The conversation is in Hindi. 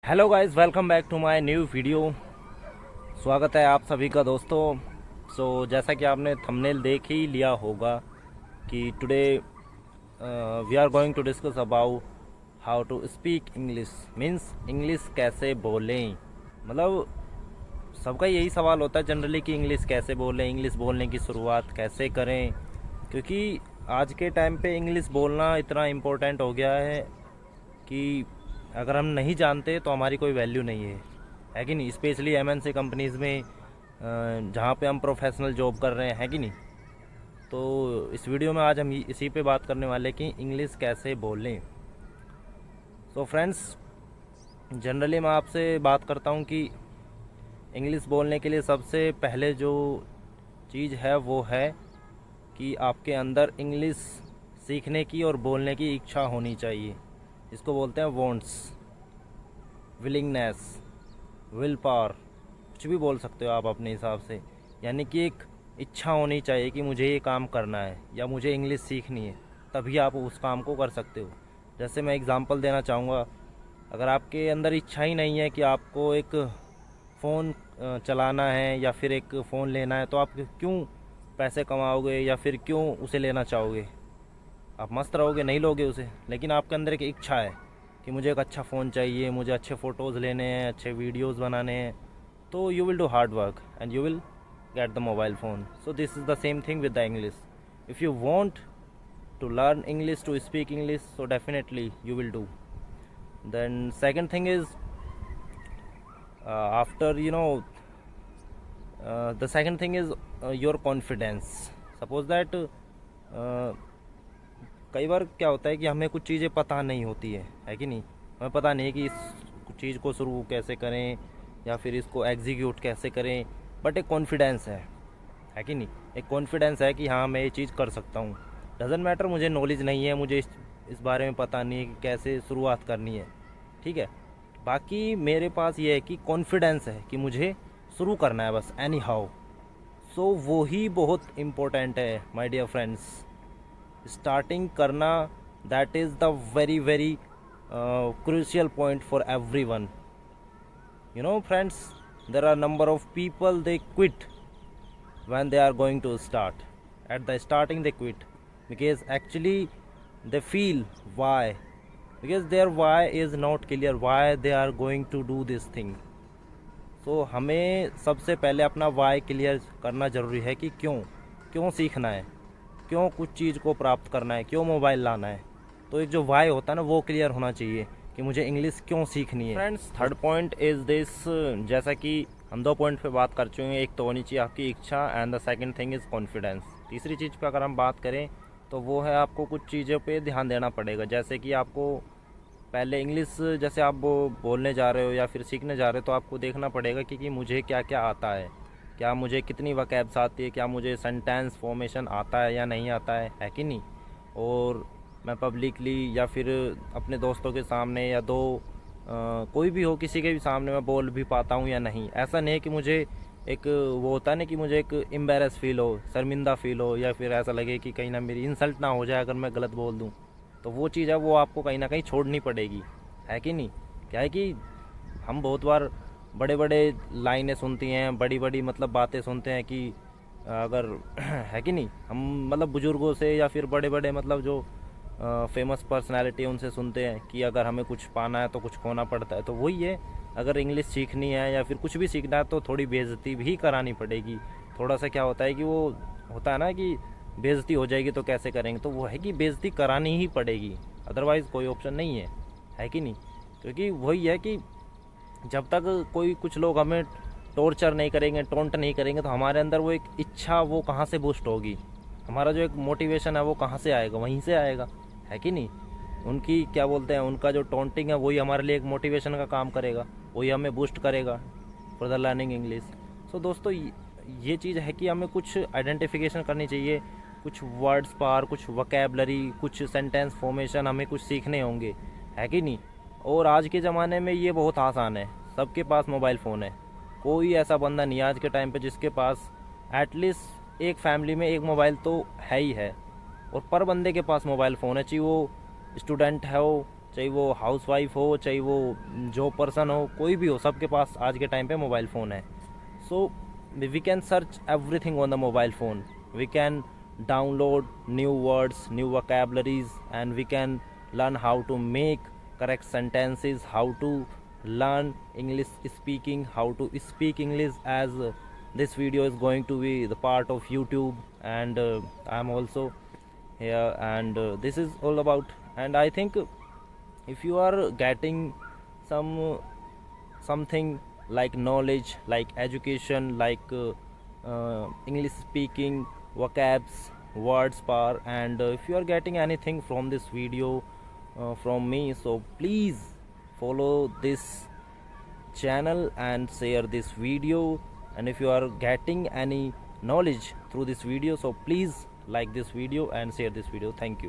Hello guys, welcome back to my new video. स्वागत है आप सभी का दोस्तों। जैसा कि आपने थंबनेल देख ही लिया होगा कि today we are going to discuss about how to speak English, means English कैसे बोलें। मतलब सबका यही सवाल होता है जनरली कि इंग्लिश कैसे बोलें, इंग्लिश बोलने की शुरुआत कैसे करें। क्योंकि आज के टाइम पे इंग्लिश बोलना इतना इम्पोर्टेंट हो गया है कि अगर हम नहीं जानते तो हमारी कोई वैल्यू नहीं है कि नहीं। स्पेशली एमएनसी कंपनीज़ में जहाँ पे हम प्रोफेशनल जॉब कर रहे हैं कि नहीं। तो इस वीडियो में आज हम इसी पे बात करने वाले कि इंग्लिश कैसे बोलें। सो फ्रेंड्स, जनरली मैं आपसे बात करता हूँ कि इंग्लिश बोलने के लिए सबसे पहले जो चीज़ है वो है कि आपके अंदर इंग्लिश सीखने की और बोलने की इच्छा होनी चाहिए। इसको बोलते हैं वॉन्ट्स, विलिंगनेस, विल पावर, कुछ भी बोल सकते हो आप अपने हिसाब से। यानी कि एक इच्छा होनी चाहिए कि मुझे ये काम करना है या मुझे इंग्लिश सीखनी है, तभी आप उस काम को कर सकते हो। जैसे मैं एग्ज़ाम्पल देना चाहूँगा, अगर आपके अंदर इच्छा ही नहीं है कि आपको एक फ़ोन चलाना है या फिर एक फ़ोन लेना है, तो आप क्यों पैसे कमाओगे या फिर क्यों उसे लेना चाहोगे? आप मस्त रहोगे, नहीं लोगे उसे। लेकिन आपके अंदर एक इच्छा है कि मुझे एक अच्छा फ़ोन चाहिए, मुझे अच्छे फ़ोटोज़ लेने हैं, अच्छे वीडियोज़ बनाने हैं, तो you will do hard work and you will get the mobile phone. So this is the same thing with the English. If you want to learn English, to speak English, so definitely you will do. Then second thing is, after the second thing is your confidence. Suppose that कई बार क्या होता है कि हमें कुछ चीज़ें पता नहीं होती है कि नहीं। हमें पता नहीं है कि इस चीज़ को शुरू कैसे करें या फिर इसको एग्जीक्यूट कैसे करें, बट एक कॉन्फिडेंस है कि नहीं। एक कॉन्फिडेंस है कि हाँ, मैं ये चीज़ कर सकता हूँ। डजेंट मैटर मुझे नॉलेज नहीं है, मुझे इस बारे में पता नहीं है कि कैसे शुरुआत करनी है, ठीक है। बाकी मेरे पास ये है कि कॉन्फिडेंस है कि मुझे शुरू करना है बस, एनी हाउ। सो वो ही बहुत इम्पोर्टेंट है माय डियर फ्रेंड्स। स्टार्टिंग करना, that is the very very crucial point for every one. You know friends, there are number of people they quit when they are going to start. At the starting they quit because actually they feel why, because their why is not clear, why they are going to do this thing. So हमें सबसे पहले अपना why क्लियर करना ज़रूरी है कि क्यों सीखना है, क्यों कुछ चीज़ को प्राप्त करना है, क्यों मोबाइल लाना है। तो एक जो why होता है ना, वो क्लियर होना चाहिए कि मुझे इंग्लिश क्यों सीखनी है। Friends, third point is this, जैसा कि हम दो पॉइंट पे बात कर चुके हैं, एक तो होनी चाहिए आपकी इच्छा and the second thing is confidence. तीसरी चीज़ पे अगर हम बात करें तो वो है आपको कुछ चीज़ों पे ध्यान देना पड़ेगा। जैसे कि आपको पहले इंग्लिश जैसे आप बोलने जा रहे हो या फिर सीखने जा रहे हो, तो आपको देखना पड़ेगा कि मुझे क्या क्या आता है, क्या मुझे कितनी वकैब्स आती है, क्या मुझे सेंटेंस फॉर्मेशन आता है या नहीं आता है कि नहीं। और मैं पब्लिकली या फिर अपने दोस्तों के सामने या कोई भी हो, किसी के भी सामने मैं बोल भी पाता हूँ या नहीं। ऐसा नहीं है कि मुझे एक वो होता है ना कि मुझे एक एम्बेरस फील हो, शर्मिंदा फील हो, या फिर ऐसा लगे कि कहीं ना मेरी इंसल्ट ना हो जाए अगर मैं गलत बोल दूँ। तो वो चीज़ है, वो आपको कहीं ना कहीं छोड़नी पड़ेगी, है कि नहीं। क्या है कि हम बहुत बार बड़े बड़े लाइनें सुनती हैं, बड़ी बड़ी मतलब बातें सुनते हैं कि अगर है कि नहीं, हम मतलब बुज़ुर्गों से या फिर बड़े बड़े मतलब जो फेमस पर्सनालिटी उनसे सुनते हैं कि अगर हमें कुछ पाना है तो कुछ खोना पड़ता है। तो वही है, अगर इंग्लिश सीखनी है या फिर कुछ भी सीखना है तो थोड़ी बेइज्जती भी करानी पड़ेगी। थोड़ा सा क्या होता है कि वो होता है ना कि बेइज्जती हो जाएगी तो कैसे करेंगे, तो वो है कि बेइज्जती करानी ही पड़ेगी, अदरवाइज़ कोई ऑप्शन नहीं है कि नहीं। क्योंकि वही है कि जब तक कुछ लोग हमें टॉर्चर नहीं करेंगे, टोंट नहीं करेंगे, तो हमारे अंदर वो एक इच्छा वो कहाँ से बूस्ट होगी, हमारा जो एक मोटिवेशन है वो कहाँ से आएगा, वहीं से आएगा, है कि नहीं। उनकी क्या बोलते हैं, उनका जो टोंटिंग है वही हमारे लिए एक मोटिवेशन का काम करेगा, वही हमें बूस्ट करेगा फॉर द लर्निंग इंग्लिश। सो दोस्तों, ये चीज़ है कि हमें कुछ आइडेंटिफिकेशन करनी चाहिए, कुछ वर्ड्स पर, कुछ वोकैबलरी, कुछ सेंटेंस फॉर्मेशन हमें कुछ सीखने होंगे, है कि नहीं। और आज के ज़माने में ये बहुत आसान है, सबके पास मोबाइल फ़ोन है। कोई ऐसा बंदा नहीं है आज के टाइम पे जिसके पास एटलीस्ट एक फैमिली में एक मोबाइल तो है ही है। और पर बंदे के पास मोबाइल फ़ोन है, चाहे वो स्टूडेंट हो, चाहे वो हाउसवाइफ हो, चाहे वो जॉब पर्सन हो, कोई भी हो, सबके पास आज के टाइम पे मोबाइल फ़ोन है. सो we can search everything on the mobile phone. We can download new words, new vocabularies, and we can learn how to make correct sentences, how to learn English speaking, how to speak English, as this video is going to be the part of YouTube, and I'm also here, and this is all about. And I think if you are getting some something like knowledge, like education, like English speaking, vocabs, words power, and if you are getting anything from this video from me, so please follow this channel and share this video. And if you are getting any knowledge through this video, so please like this video and share this video. Thank you.